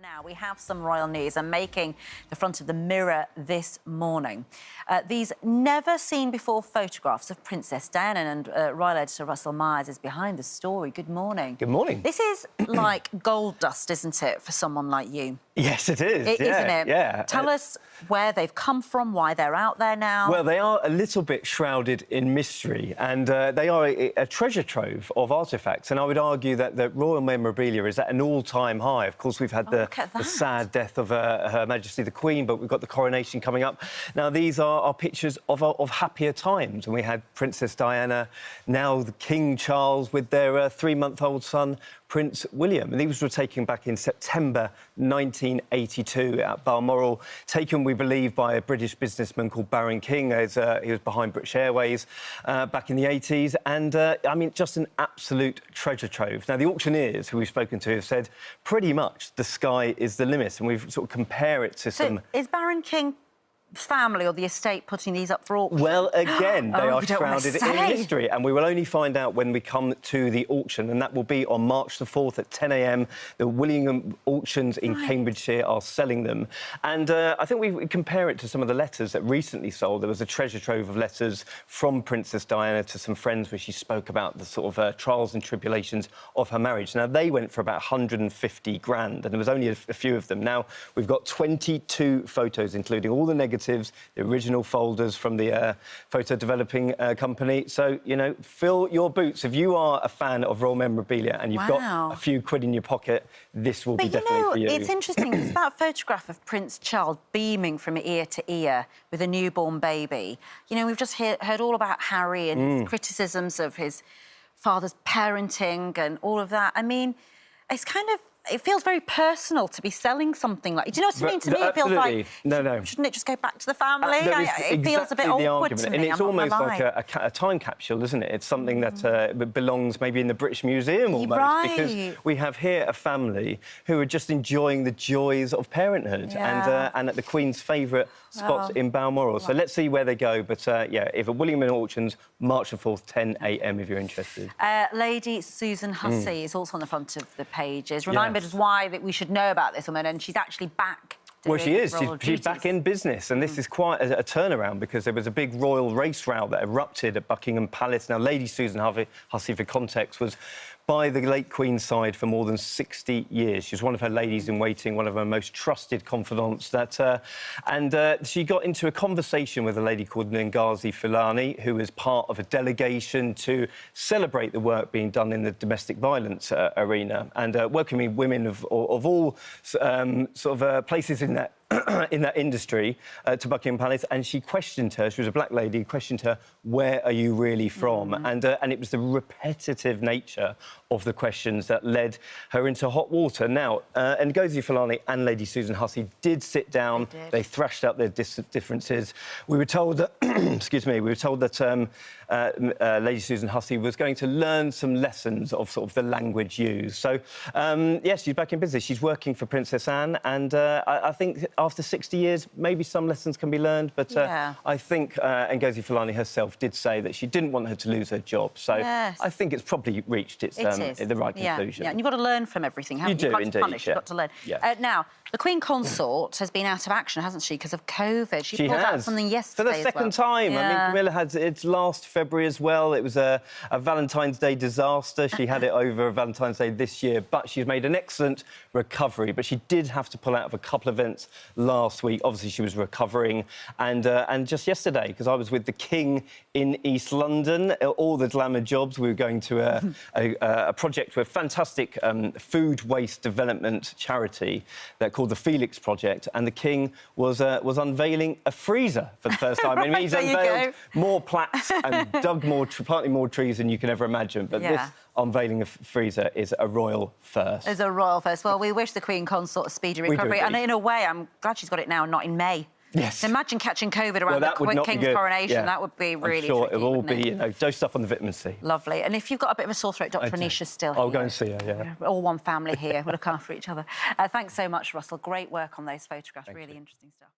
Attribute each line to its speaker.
Speaker 1: Now, we have some royal news. I'm making the front of the Mirror this morning. These never-seen-before photographs of Princess Diana, and royal editor Russell Myers is behind the story. Good morning.
Speaker 2: Good morning.
Speaker 1: This is like gold dust, isn't it, for someone like you?
Speaker 2: Yes, it is.
Speaker 1: Isn't it?
Speaker 2: Yeah.
Speaker 1: Tell us where they've come from, why they're out there now.
Speaker 2: Well, they are a little bit shrouded in mystery, and they are a treasure trove of artefacts. And I would argue that the royal memorabilia is at an all-time high. Of course, we've had the sad death of Her Majesty the Queen, but we've got the coronation coming up. Now, these are pictures of happier times, and we had Princess Diana, now the King Charles, with their 3-month-old son, Prince William. And these were taken back in September 1982 at Balmoral, taken, we believe, by a British businessman called Baron King. He was behind British Airways back in the 80s. And, I mean, just an absolute treasure trove. Now, the auctioneers who we've spoken to have said pretty much the sky is the limit, and we've sort of compare it to some...
Speaker 1: Is Baron King family or the estate putting these up for auction?
Speaker 2: Well, again, they are shrouded in mystery, and we will only find out when we come to the auction, and that will be on March the 4th at 10 a.m. The Willingham Auctions in Cambridgeshire are selling them. And I think we compare it to some of the letters that recently sold. There was a treasure trove of letters from Princess Diana to some friends where she spoke about the sort of trials and tribulations of her marriage. Now, they went for about 150 grand, and there was only a few of them. Now, we've got 22 photos, including all the negatives, the original folders from the photo developing company. So, you know, fill your boots. If you are a fan of royal memorabilia and you've got a few quid in your pocket, this will be definitely for you.
Speaker 1: It's interesting. It's that photograph of Prince Charles beaming from ear to ear with a newborn baby. You know, we've just heard all about Harry and his criticisms of his father's parenting and all of that. I mean, it's kind of... It feels very personal to be selling something like... Do you know what I mean? To me, it feels like...
Speaker 2: No.
Speaker 1: Shouldn't it just go back to the family? It feels a bit awkward to me.
Speaker 2: And it's almost like a time capsule, isn't it? It's something that belongs maybe in the British Museum almost. Because we have here a family who are just enjoying the joys of parenthood and at the Queen's favourite spots in Balmoral. So let's see where they go. But, yeah, if at Willingham Auctions, March the 4th, 10 a.m. if you're interested.
Speaker 1: Lady Susan Hussey is also on the front of the pages. Remind us why that we should know about this woman, and she's actually back.
Speaker 2: Well, she is. She's back in business, and this is quite a turnaround because there was a big royal race row that erupted at Buckingham Palace. Now, Lady Susan Hussey, for context, was by the late Queen's side for more than 60 years. She was one of her ladies-in-waiting, one of her most trusted confidants. She got into a conversation with a lady called Ngozi Fulani, who was part of a delegation to celebrate the work being done in the domestic violence arena and welcoming women of all places in that in that industry to Buckingham Palace, and she questioned her. She was a black lady. Questioned her, "Where are you really from?" And it was the repetitive nature of the questions that led her into hot water. Now, Ngozi Fulani and Lady Susan Hussey did sit down. They thrashed out their differences. We were told that, excuse me, we were told that Lady Susan Hussey was going to learn some lessons of sort of the language used. So, yes, she's back in business. She's working for Princess Anne, and I think after 60 years, maybe some lessons can be learned. But I think Ngozi Fulani herself did say that she didn't want her to lose her job. So I think it's probably reached its the right conclusion.
Speaker 1: Yeah, and you've got to learn from everything, haven't you?
Speaker 2: You do, indeed.
Speaker 1: Punish, you've got to learn. Now, the Queen Consort has been out of action, hasn't she, because of COVID? She pulled out something yesterday
Speaker 2: for the second time. I mean, Camilla had it last February as well. It was a Valentine's Day disaster. She had it over Valentine's Day this year, but she's made an excellent recovery. But she did have to pull out of a couple of events last week. Obviously, she was recovering. And just yesterday, because I was with the King in East London, all the glamour jobs, we were going to a project with a fantastic food waste development charity called the Felix Project, and the King was unveiling a freezer for the first time. I mean, he's unveiled more plaques and dug planted more trees than you can ever imagine. But this unveiling a freezer is a royal first.
Speaker 1: It's a royal first. Well, we wish the Queen Consort a speedy recovery. And in a way, I'm glad she's got it now and not in May.
Speaker 2: Yes.
Speaker 1: So imagine catching COVID around the King's coronation. Yeah. That would be really tricky.
Speaker 2: It will all be, you know, dosed up on the vitamin C.
Speaker 1: Lovely. And if you've got a bit of a sore throat, Dr Anisha's still here.
Speaker 2: I'll go and see her, yeah.
Speaker 1: All one family here. We'll look after each other. Thanks so much, Russell. Great work on those photographs. Really interesting stuff.